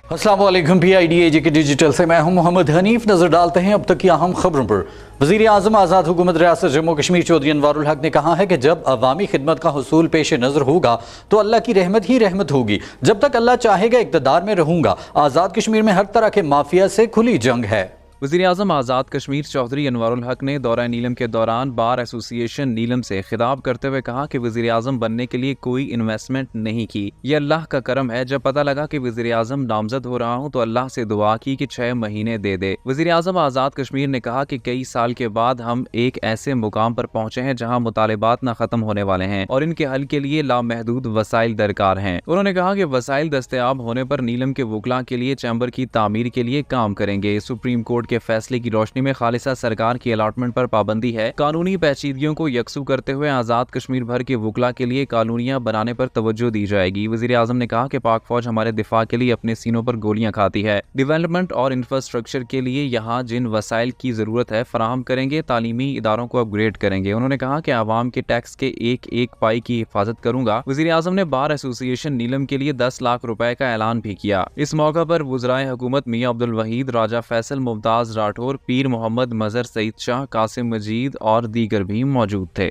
अस्सलाम वालेकुम। PIDAG के डिजिटल से मैं हूं मोहम्मद हनीफ। नजर डालते हैं अब तक की अहम खबरों पर। वज़ीर आज़म आज़ाद हुकूमत रियासत जम्मू कश्मीर चौधरी अनवारुल हक ने कहा है कि जब अवामी खिदमत का हुसूल पेश नज़र होगा तो अल्लाह की रहमत ही रहमत होगी। जब तक अल्लाह चाहेगा इक़्तिदार में रहूंगा। आज़ाद कश्मीर में हर तरह के माफिया से खुली जंग है। वज़ीर आज़म आज़ाद कश्मीर चौधरी अनवारुल हक ने दौरा नीलम के दौरान बार एसोसिएशन नीलम से खिताब करते हुए कहा कि वज़ीर आज़म बनने के लिए कोई इन्वेस्टमेंट नहीं की, ये अल्लाह का करम है। जब पता लगा कि वज़ीर आज़म नामजद हो रहा हूँ तो अल्लाह से दुआ की कि 6 महीने दे दे। वज़ीर आज़म आज़ाद कश्मीर ने कहा कि कई साल के बाद हम एक ऐसे मुकाम पर पहुँचे हैं जहाँ मुतालिबात न ख़त्म होने वाले हैं और इनके हल के लिए लामहदूद वसाइल दरकार हैं। उन्होंने कहा कि वसाइल दस्तयाब होने पर नीलम के वकला के लिए चैम्बर की तामीर के लिए काम करेंगे। सुप्रीम कोर्ट के फैसले की रोशनी में खालिसा सरकार की अलाटमेंट पर पाबंदी है। कानूनी पेचीदगियों को यकसू करते हुए आज़ाद कश्मीर भर के वकला के लिए कॉलोनियां बनाने पर तवज्जो दी जाएगी। वज़ीर आज़म ने कहा कि पाक फौज हमारे दिफा के लिए अपने सीनों पर गोलियां खाती है। डेवलपमेंट और इंफ्रास्ट्रक्चर के लिए यहाँ जिन वसाइल की जरूरत है फराहम करेंगे। तालीमी इदारों को अपग्रेड करेंगे। उन्होंने कहा कि आवाम के टैक्स के एक एक पाई की हिफाजत करूंगा। वज़ीर आज़म ने बार एसोसिएशन नीलम के लिए 10 लाख रुपए का ऐलान भी किया। इस मौका पर वज़राए हुकूमत मियां अब्दुल वहीद, राजा फैसल, मुमताज राठौर, पीर मोहम्मद मजहर सईद शाह, कासिम मजीद और दीगर भी मौजूद थे।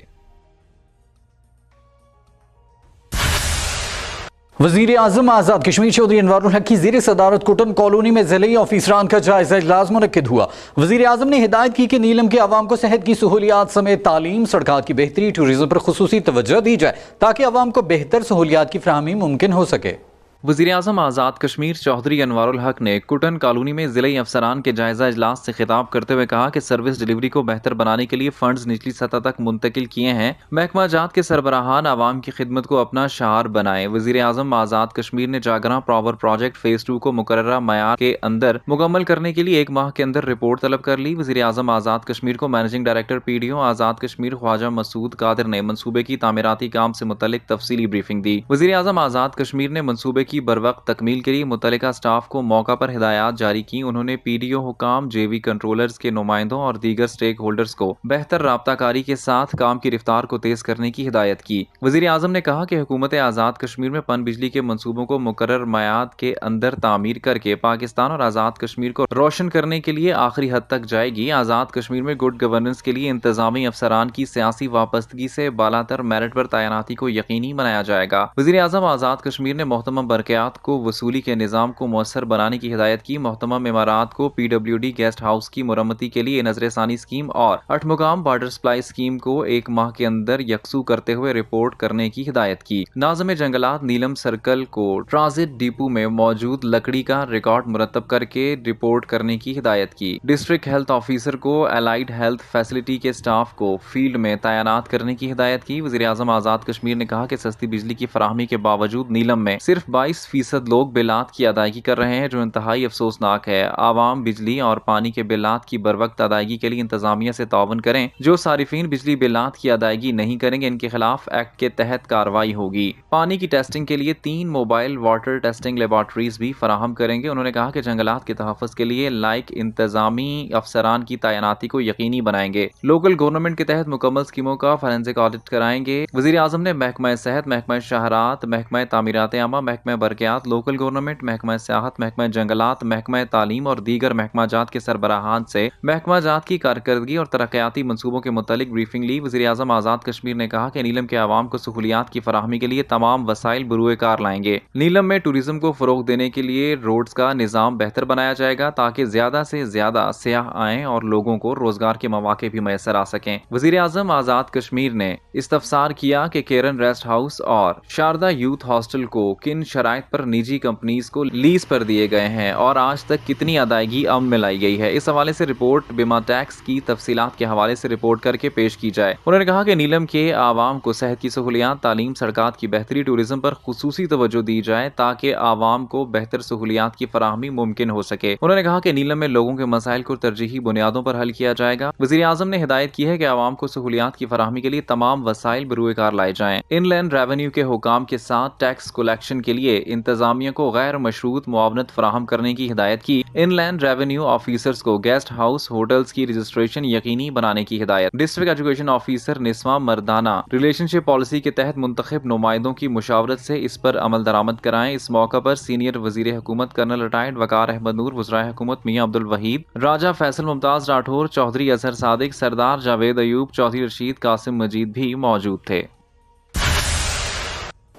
वज़ीर आज़म आज़ाद कश्मीर चौधरी अनवारुल हक की ज़ेर सदारत कुटन कॉलोनी में ज़िले ऑफिसरान का जायजा इजलास मुनक्किद हुआ। वज़ीर आज़म ने हिदायत की कि नीलम के अवाम को सेहत की सहूलियात समेत तालीम, सड़कात की बेहतरी, टूरिज्म पर खुसूसी तवज्जो दी जाए ताकि अवाम को बेहतर सहूलियात की फराहमी मुमकिन हो सके। वज़ीर आज़म आज़ाद कश्मीर चौधरी अनवारुल हक ने कुटन कॉलोनी में ज़िले अफसरान के जायजा इजलास से खिताब करते हुए कहा कि सर्विस डिलीवरी को बेहतर बनाने के लिए फंड्स निचली सतह तक मुंतकिल किए हैं। महकमा जात के सरबराहान आवाम की खिदमत को अपना शार बनाए। वज़ीर आज़म आज़ाद कश्मीर ने जागरा पावर प्रोजेक्ट फेज 2 को मुकर्ररा मयार के अंदर मुकम्मल करने के लिए 1 माह के अंदर रिपोर्ट तलब कर ली। वज़ीर आज़म आज़ाद कश्मीर को managing director PDO Azad Kashmir Khwaja Masood Qadir ने मनसूबे की तामीराती काम से मुतल्लिक तफसीली ब्रीफिंग दी। वज़ीर आज़म आज़ाद कश्मीर ने मनसूबे की बरवक्त तकमील के लिए मुतल्लिका स्टाफ को मौका पर हिदायत जारी की। उन्होंने PDO हुकाम, JV कंट्रोलर्स के नुमाइंदों और दीगर स्टेक होल्डर्स को बेहतर राब्ताकारी के साथ काम की रफ्तार को तेज करने की हिदायत की। वज़ीर आज़म ने कहा कि हुकूमत आज़ाद कश्मीर में पन बिजली के मंसूबों को मुकर्रर मयाद के अंदर तामीर करके पाकिस्तान और आज़ाद कश्मीर को रोशन करने के लिए आखिरी हद तक जाएगी। आज़ाद कश्मीर में गुड गवर्नेंस के लिए इंतजामी अफसरान की सियासी वाबस्तगी से बालातर मेरिट पर तैनाती को यकीनी बनाया जाएगा। वज़ीर आज़म आज़ाद कश्मीर ने मोहतरम बरक़यात को वसूली के निज़ाम को मौसर बनाने की हिदायत की। मोहतरम इमारात को PWD गेस्ट हाउस की मुरम्मती के लिए नजरसानी स्कीम और 8 मुकाम वाटर सप्लाई स्कीम को 1 माह के अंदर यकसू करते हुए रिपोर्ट करने की हिदायत की। नाज़िम जंगलात नीलम सर्कल को ट्रांजिट डिपो में मौजूद लकड़ी का रिकॉर्ड मुरतब करके रिपोर्ट करने की हिदायत की। डिस्ट्रिक्ट हेल्थ ऑफिसर को एलाइड हेल्थ फैसिलिटी के स्टाफ को फील्ड में तैनात करने की हिदायत की। वज़ीर आज़म आज़ाद कश्मीर ने कहा कि सस्ती बिजली की फराहमी के बावजूद नीलम में सिर्फ 22% लोग बिलात की अदायगी कर रहे हैं, जो इंतहाई अफसोसनाक है। आवाम बिजली और पानी के बिलात की बरवक्त अदायगी के लिए इंतजामिया से ताउन करें। जो सारिफीन बिजली बिलात की अदायगी नहीं करेंगे इनके खिलाफ एक्ट के तहत कार्रवाई होगी। पानी की टेस्टिंग के लिए 3 मोबाइल वाटर टेस्टिंग लेबॉर्ट्रीज भी फराहम करेंगे। उन्होंने कहा कि जंगलात के तहफ़्फ़ुज़ के लिए लायक इंतजामी अफसरान की तैनाती को यकीनी बनाएंगे। लोकल गवर्नमेंट के तहत मुकम्मल स्कीमों का फॉरेंसिक ऑडिट कराएंगे। वज़ीर आज़म ने महकमा सेहत, महकमा शहरात, महकमा तामीरात आमा, महकमा बरक़यात, लोकल गवर्नमेंट, महकमा सियाहत, महकमा जंगलात, महकमा तालीम और दीगर महकमा जात के सरबराहान से महकमा जात की कारकर्दगी और तरक्याती मंसूबों के मुतालिक ब्रीफिंग ली। वज़ीर आज़म आज़ाद कश्मीर ने कहा कि नीलम के आवाम को सहूलियात की फराहमी के लिए तमाम वसाइल बरूए कार लाएंगे। नीलम में टूरिज्म को फ़रोग देने के लिए रोड्स का निज़ाम बेहतर बनाया जाएगा ताकि ज़्यादा से ज़्यादा सियाह आएँ और लोगों को रोजगार के मौके भी मैसर आ सकें। वज़ीर आज़म आज़ाद कश्मीर ने इस्तफसार किया कि केरन रेस्ट हाउस और शारदा यूथ हॉस्टल को किन शराइत पर निजी कंपनीज को लीज पर दिए गए हैं और आज तक कितनी अदायगी अमल में लाई गई है। इस हवाले से रिपोर्ट बीमा टैक्स की तफसीलात के हवाले से रिपोर्ट करके पेश की जाए। उन्होंने कहा कि नीलम के आवाम को सेहत की सहूलियात, तालीम, सड़कात की बेहतरी, टूरिज्म पर खुसूसी तवज्जो दी जाए ताकि आवाम को बेहतर सहूलियात की फराहमी मुमकिन हो सके। उन्होंने कहा कि नीलम में लोगों के मसाइल को तरजीही बुनियादों पर हल किया जाएगा। वज़ीर आज़म ने हिदायत की है कि आवाम को सहूलियात की फराहमी के लिए तमाम वसाइल बरूए कार लाए जाएं। इनलैंड रेवेन्यू के हुकाम के साथ टैक्स कलेक्शन के लिए لیے انتظامیہ کو غیر مشروط معاونت فراہم کرنے کی ہدایت کی۔ ان لینڈ ریونیو آفیسرز کو گیسٹ ہاؤس ہوٹلز کی رجسٹریشن یقینی بنانے کی ہدایت۔ ڈسٹرکٹ ایجوکیشن آفیسر نسواں مردانہ ریلیشن شپ پالیسی کے تحت منتخب نمائندوں کی مشاورت سے اس پر عمل درآمد کرائیں۔ اس موقع پر سینئر وزیر حکومت کرنل ریٹائرڈ وقار احمد نور، وزرائے حکومت میاں عبدالوحید، راجہ فیصل ممتاز راٹھور، چودھری اظہر صادق، سردار جاوید ایوب، چودھری رشید قاسم مجید بھی موجود تھے۔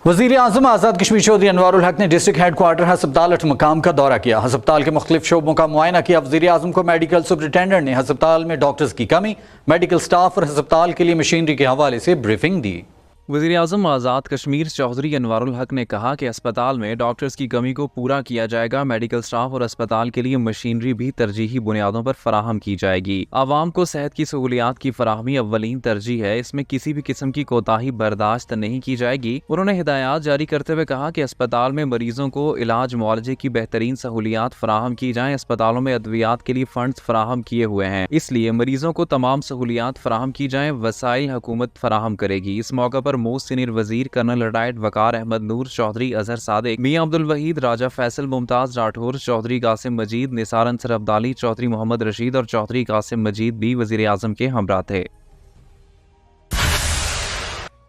وزیر اعظم آزاد کشمیر چودھری انوار الحق نے ڈسٹرکٹ ہیڈ کوارٹر ہسپتال اٹھ مقام کا دورہ کیا۔ ہسپتال کے مختلف شعبوں کا معائنہ کیا۔ وزیر اعظم کو میڈیکل سپرنٹینڈنٹ نے ہسپتال میں ڈاکٹرز کی کمی، میڈیکل سٹاف اور ہسپتال کے لیے مشینری کے حوالے سے بریفنگ دی۔ وزیر اعظم آزاد کشمیر چودھری انوار الحق نے کہا کہ اسپتال میں ڈاکٹرز کی کمی کو پورا کیا جائے گا، میڈیکل سٹاف اور اسپتال کے لیے مشینری بھی ترجیحی بنیادوں پر فراہم کی جائے گی۔ عوام کو صحت کی سہولیات کی فراہمی اولین ترجیح ہے، اس میں کسی بھی قسم کی کوتاہی برداشت نہیں کی جائے گی۔ انہوں نے ہدایات جاری کرتے ہوئے کہا کہ اسپتال میں مریضوں کو علاج معالجے کی بہترین سہولیات فراہم کی جائیں۔ اسپتالوں میں ادویات کے لیے فنڈز فراہم کیے ہوئے ہیں، اس لیے مریضوں کو تمام سہولیات فراہم کی جائیں، وسائل حکومت فراہم کرے گی۔ اس موقع پر موسٹ سینئر وزیر کرنل ریٹائرڈ وقار احمد نور، چودھری اظہر صادق، میاں عبدالوحید، راجہ فیصل ممتاز راٹھور، چودھری قاسم مجید، نثار انصر عبدالی، چودھری محمد رشید اور چودھری قاسم مجید بھی وزیر اعظم کے ہمراہ تھے۔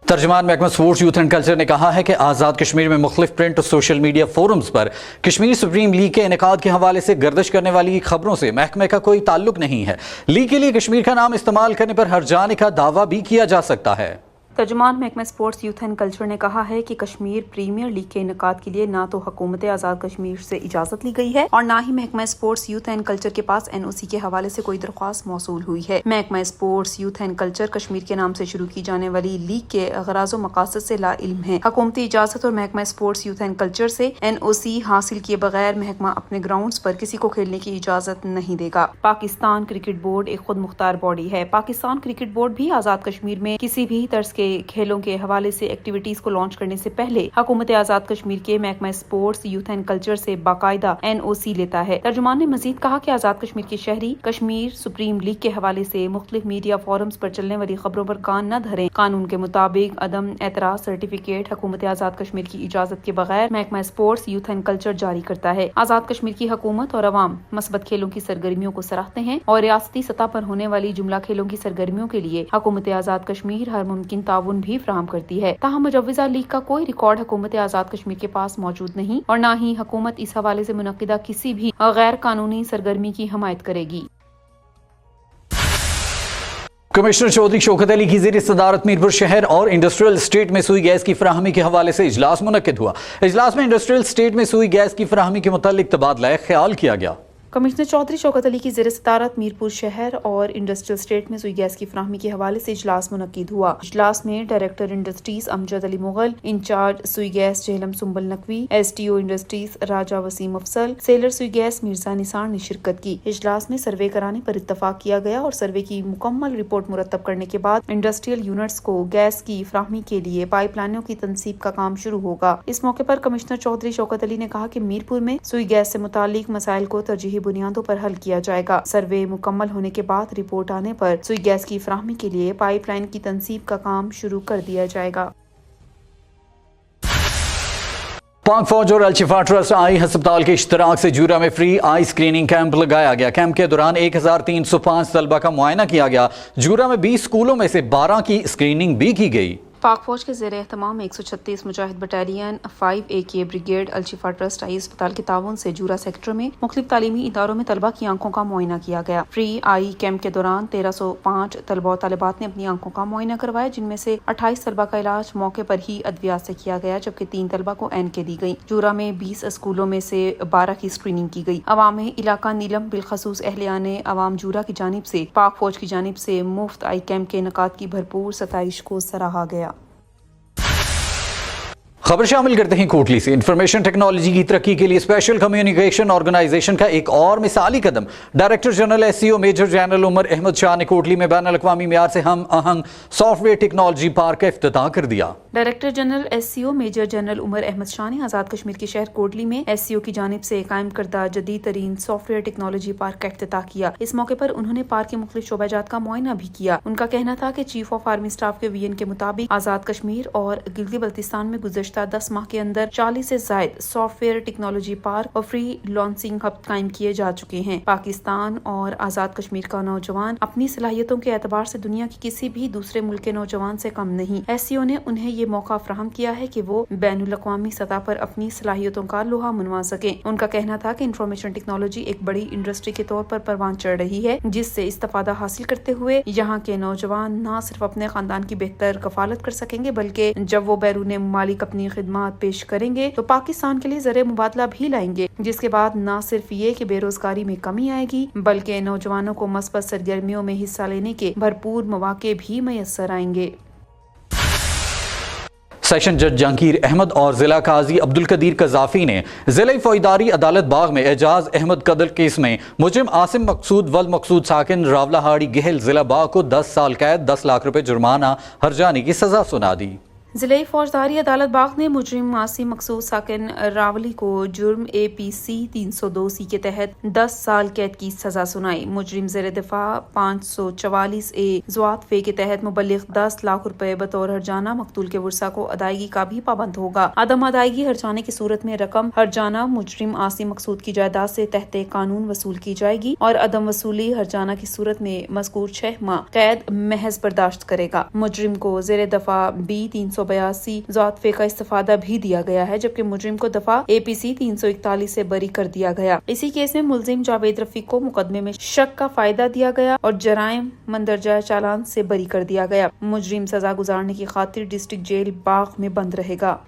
ترجمان محکمہ سپورٹس یوتھ اینڈ کلچر نے کہا ہے کہ آزاد کشمیر میں مختلف پرنٹ اور سوشل میڈیا فورمز پر کشمیر سپریم لیگ کے انعقاد کے حوالے سے گردش کرنے والی خبروں سے محکمہ کا کوئی تعلق نہیں ہے۔ لیگ کے لیے کشمیر کا نام استعمال کرنے پر ہرجانے کا دعویٰ بھی کیا جا سکتا ہے۔ ترجمان محکمہ سپورٹس یوتھ اینڈ کلچر نے کہا ہے کہ کشمیر پریمیئر لیگ کے انعقاد کے لیے نہ تو حکومت آزاد کشمیر سے اجازت لی گئی ہے اور نہ ہی محکمہ سپورٹس یوتھ اینڈ کلچر کے پاس NOC کے حوالے سے کوئی درخواست موصول ہوئی ہے۔ محکمہ sports youth and culture Kashmir کے نام سے شروع کی جانے والی لیگ کے غراض و مقاصد سے لا علم ہے۔ حکومتی اجازت اور محکمہ سپورٹس یوتھ اینڈ کلچر سے NOC حاصل کیے بغیر محکمہ اپنے گراؤنڈز پر کسی کو کھیلنے کی اجازت نہیں دے گا۔ پاکستان کرکٹ بورڈ ایک خود مختار باڈی ہے۔ پاکستان کرکٹ بورڈ بھی آزاد کشمیر میں کسی بھی طرز کے کھیلوں کے حوالے سے ایکٹیویٹیز کو لانچ کرنے سے پہلے حکومت آزاد کشمیر کے محکمہ سپورٹس یوتھ اینڈ کلچر سے باقاعدہ NOC لیتا ہے۔ ترجمان نے مزید کہا کہ آزاد کشمیر کے شہری کشمیر سپریم لیگ کے حوالے سے مختلف میڈیا فورمز پر چلنے والی خبروں پر کان نہ دھریں۔ قانون کے مطابق عدم اعتراض سرٹیفکیٹ حکومت آزاد کشمیر کی اجازت کے بغیر محکمہ سپورٹس یوتھ اینڈ کلچر جاری کرتا ہے۔ آزاد کشمیر کی حکومت اور عوام مثبت کھیلوں کی سرگرمیوں کو سراہتے ہیں اور ریاستی سطح پر ہونے والی جملہ کھیلوں کی سرگرمیوں کے لیے حکومت آزاد کشمیر ہر ممکن تعاون بھی فراہم کرتی ہے۔ تاہم مجوزہ لیگ کا کوئی ریکارڈ حکومت آزاد کشمیر کے پاس موجود نہیں اور نہ ہی حکومت اس حوالے سے منعقدہ کسی بھی غیر قانونی سرگرمی کی حمایت کرے گی۔ کمشنر چودھری شوکت علی کی زیر صدارت میرپور شہر اور انڈسٹریل اسٹیٹ میں سوئی گیس کی فراہمی کے حوالے سے اجلاس منعقد ہوا۔ اجلاس میں انڈسٹریل اسٹیٹ میں سوئی گیس کی فراہمی کے متعلق تبادلہ خیال کیا گیا۔ کمشنر چودھری شوکت علی کی زیر صدارت میرپور شہر اور انڈسٹریل اسٹیٹ میں سوئی گیس کی فراہمی کے حوالے سے اجلاس منعقد ہوا۔ اجلاس میں ڈائریکٹر انڈسٹریز امجد علی مغل، انچارج سوئی گیس جہلم سنبل نقوی، SDO انڈسٹریز راجہ وسیم افضل، سیلر سوئی گیس مرزا نثار نے شرکت کی۔ اجلاس میں سروے کرانے پر اتفاق کیا گیا اور سروے کی مکمل رپورٹ مرتب کرنے کے بعد انڈسٹریل یونٹس کو گیس کی فراہمی کے لیے پائپ لائنوں کی تنصیب کا کام شروع ہوگا۔ اس موقع پر کمشنر چودھری شوکت علی نے کہا کہ میرپور میں سوئی گیس سے متعلق مسائل کو ترجیحی بنیادوں پر حل کیا جائے گا۔ سروے مکمل ہونے کے بعد رپورٹ آنے پر سوئی گیس کی فراہمی کے لیے پائپ لائن کی تنصیب کا کام شروع کر دیا جائے گا۔ پاک فوج اور الشفا ٹرسٹ آئی ہسپتال کے اشتراک سے جورا میں فری آئی اسکریننگ کیمپ لگایا گیا۔ کیمپ کے دوران 1305 طلبہ کا معائنہ کیا گیا۔ جورا میں 20 اسکولوں میں سے 12 کی اسکریننگ بھی کی گئی۔ پاک فوج کے زیر اہتمام 136 مجاہد battalion 5AK brigade Alshifa trust eye اسپتال کے تعاون سے جورا سیکٹر میں مختلف تعلیمی اداروں میں طلبہ کی آنکھوں کا معائنہ کیا گیا۔ فری آئی کیمپ کے دوران 1305 طلبہ و طالبات نے اپنی آنکھوں کا معائنہ کروایا، جن میں سے 28 طلبہ کا علاج موقع پر ہی ادویات سے کیا گیا، جبکہ 3 طلبہ کو اینکیں دی گئی۔ جورا میں 20 اسکولوں میں سے 12 کی اسکریننگ کی گئی۔ عوام علاقہ نیلم بالخصوص اہلیان عوام جورا کی جانب سے پاک فوج کی جانب سے مفت آئی کیمپ کے انعقاد کی بھرپور ستائش کو سراہا گیا۔ خبر شامل کرتے ہیں کوٹلی سے۔ انفارمیشن ٹیکنالوجی کی ترقی کے لیے اسپیشل کمیونیکیشن آرگنائزیشن کا ایک اور مثالی قدم۔ Director general SCO major general Umar Ahmed Shah نے کوٹلی میں بین الاقوامی معیار سے ہم آہنگ سافٹ ویئر ٹیکنالوجی پارک کا افتتاح کر دیا۔ Director general SCO major general Umar Ahmad Shah ने आज़ाद कश्मीर के शहर कोटली में SCO की जानिब से कायम करदा जदीद तरीन सॉफ्टवेयर टेक्नोलॉजी पार्क का इफ्तिताह किया। इस मौके पर उन्होंने पार्क के मुख्तलिफ शोबाजात का मुआयना भी किया। उनका कहना था कि चीफ ऑफ आर्मी स्टाफ के VN के मुताबिक आज़ाद कश्मीर और गिलगित बल्तिस्तान में गुज़श्ता 10 माह के अंदर 40 से ज़ायद सॉफ्टवेयर टेक्नोलॉजी पार्क और फ्री लॉन्चिंग हब कायम किए जा चुके हैं। पाकिस्तान और आज़ाद कश्मीर का नौजवान अपनी सलाहियतों के एतबार से दुनिया के किसी भी दूसरे मुल्क के नौजवान से कम नहीं। SCO ने उन्हें ये मौका फराहम किया है कि वो बैनुल अक़वामी सतह पर अपनी सलाहियतों का लोहा मनवा सके। उनका कहना था कि इंफॉर्मेशन टेक्नोलॉजी एक बड़ी इंडस्ट्री के तौर पर परवान चढ़ रही है, जिससे इस्तेफादा हासिल करते हुए यहाँ के नौजवान न सिर्फ अपने खानदान की बेहतर कफालत कर सकेंगे, बल्कि जब वो बैरून मुमालिक अपनी खिदमत पेश करेंगे तो पाकिस्तान के लिए ज़रिए मुबादला भी लाएंगे, जिसके बाद न सिर्फ ये कि बेरोजगारी में कमी आएगी, बल्कि नौजवानों को मस्बत सरगर्मियों में हिस्सा लेने के भरपूर मौके भी मैसर आएंगे। सेशन जज जहांगीर अहमद और जिला काजी अब्दुल कदीर कजाफी ने जिला फौजदारी अदालत बाग में एजाज अहमद कदल केस में मुजरिम आसिम मकसूद वल मकसूद साकिन रावलाहाड़ी गहल जिला बाग को 10 साल कैद 10 लाख रुपए जुर्माना हर्जाने की सजा सुना दी। जिला फौजदारी अदालत बाग ने मुजरिम आसिम मकसूद साकिन रावली को जुर्म APC 302C के तहत 10 साल कैद की सजा सुनाई। मुजरिम ज़ेर दिफा 544A ज़वातफ़े के तहत मुबल्लिग 10 लाख रुपए बतौर हर्जाना मकतूल के वर्सा को अदायगी का भी पाबंद होगा। अदम अदायगी हर्जाने की सूरत में रकम हर्जाना मुजरिम आसिम मकसूद की जायदाद से तहत कानून वसूल की जाएगी और अदम वसूली हर्जाना की सूरत में मज़कूर 6 माह कैद महज बर्दाश्त करेगा। मुजरिम को ज़ेर दफा B 382 ज़वातफ़े का इस्तेफादा भी दिया गया है, जबकि मुजरिम को दफा APC 341 से बरी कर दिया गया। इसी केस में मुलजिम जावेद रफीक को मुकदमे में शक का फायदा दिया गया और जराइम मंदरजा चालान से बरी कर दिया गया। मुजरिम सजा गुजारने की खातिर डिस्ट्रिक्ट जेल बाग में बंद रहेगा।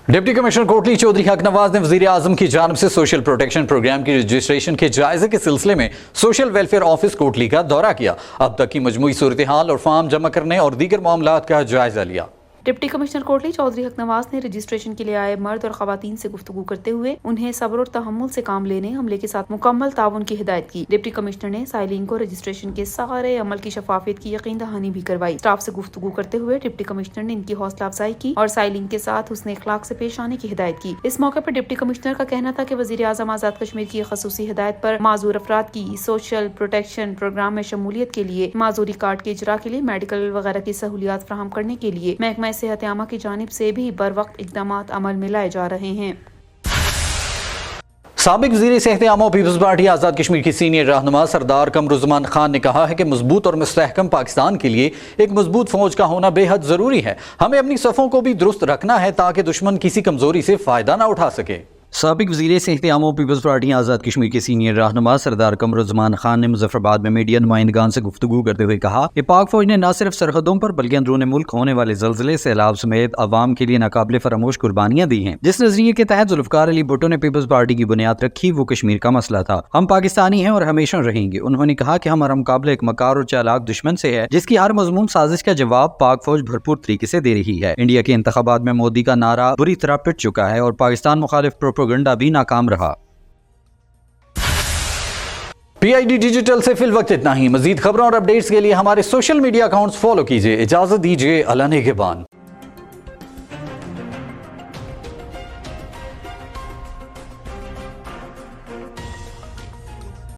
डिप्टी कमिश्नर कोटली चौधरी हक नवाज ने वजीर आजम की जानिब से सोशल प्रोटेक्शन प्रोग्राम की रजिस्ट्रेशन के जायजे के सिलसिले में सोशल वेलफेयर ऑफिस कोटली का दौरा किया। अब तक की मजमूई सूरत हाल और फॉर्म जमा करने और दीगर मामलात का जायजा लिया। डिप्टी कमिश्नर कोटली चौधरी हक नवाज ने रजिस्ट्रेशन के लिए आए मर्द और खवातीन से गुफ्तगू करते हुए उन्हें सब्र और तहम्मुल से काम लेने, अमले के साथ मुकम्मल ताउन की हिदायत की। डिप्टी कमिश्नर ने साइलिन को रजिस्ट्रेशन के सारे अमल की शफाफियत की यकीन दहानी भी करवाई। स्टाफ से गुफ्तगू करते हुए डिप्टी कमिश्नर ने इनकी हौसला अफजाई की और साइलिन के साथ हुस्न अखलाक से पेश आने की हिदायत की। इस मौके पर डिप्टी कमिश्नर का कहना था कि वजीर आजम आजाद कश्मीर की खसूसी हिदायत पर माजूर अफराद की सोशल प्रोटेक्शन प्रोग्राम में शमूलियत के लिए माजूरी कार्ड के इजरा के लिए मेडिकल वगैरह की सहूलियात फराहम करने के लिए महकमा सेहत आमा की जानिब से भी बर वक्त इक़दामात अमल में लाए जा रहे हैं। साबिक वज़ीर सेहत आमा पीपल्स पार्टी आज़ाद कश्मीर की सीनियर रहनुमा सरदार कमरुज़्ज़मान खान ने कहा है कि मजबूत और मुस्तहकम पाकिस्तान के लिए एक मजबूत फौज का होना बेहद ज़रूरी है। हमें अपनी सफ़ों को भी दुरुस्त रखना है ताकि दुश्मन किसी कमज़ोरी से फ़ायदा न उठा सके। साबिक वज़ीर सेहत आमा पीपल्स पार्टी आज़ाद कश्मीर के सीनियर रहनुमा सरदार कमरुज़्ज़मान खान ने मुजफ्फराबाद में मीडिया नुमाइंदगान से गुफ्तगू करते हुए कहा कि पाक फौज ने न सिर्फ सरहदों पर बल्कि अंदरूनी मुल्क होने वाले ज़लज़ले, सैलाब समेत अवाम के लिए नाकाबिले फरामोश कुर्बानियां दी हैं। जिस नजरिए के तहत जुल्फ़िकार अली भुट्टो ने पीपल्स पार्टी की बुनियाद रखी वो कश्मीर का मसला था। हम पाकिस्तानी हैं और हमेशा रहेंगे। उन्होंने कहा कि हमारा मुकाबला एक मकार और चालाक दुश्मन से है, जिसकी हर मज़मूम साजिश का जवाब पाक फौज भरपूर तरीके से दे रही है। इंडिया के इंतखाबात में मोदी का नारा बुरी तरह पिट चुका है और पाकिस्तान मुखालिफ प्रोपेगेंडा भी नाकाम रहा। PID डिजिटल से फिल वक्त इतना ही। मजीद खबरों और अपडेट्स के लिए हमारे सोशल मीडिया अकाउंट्स फॉलो कीजिए। इजाजत दीजिए, अल्लाह निगहबान।